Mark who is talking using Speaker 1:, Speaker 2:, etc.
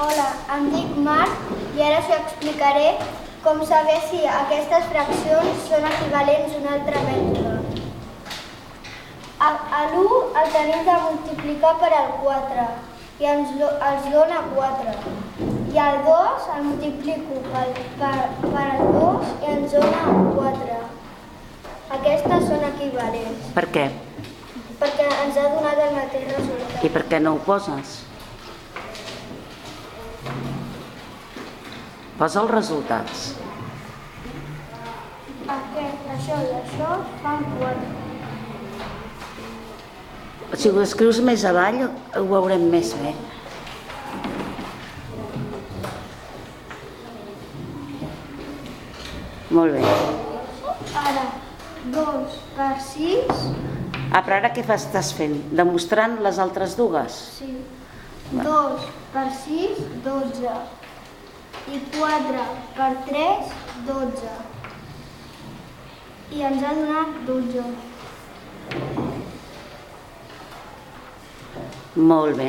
Speaker 1: Hola, em dic Marc i ara us explicaré com saber si aquestes fraccions són equivalents a un altre mètode. L'1 el tenim de multiplicar per al 4 i ens dona 4. I el 2 el multiplico per al 2 i ens dona 4. Aquestes són equivalents.
Speaker 2: Per què?
Speaker 1: Perquè ens ha donat el mateix resultat.
Speaker 2: I per què no ho poses? Posa els resultats.
Speaker 1: Això i això fan 4.
Speaker 2: Si ho escrius més avall ho veurem més bé. Molt bé.
Speaker 1: Ara, 2 per 6...
Speaker 2: Però ara què estàs fent? Demostrant les altres dues?
Speaker 1: Sí. 2 per 6, 12. I 4 per 3, 12. I ens ha donat 12.
Speaker 2: Molt bé.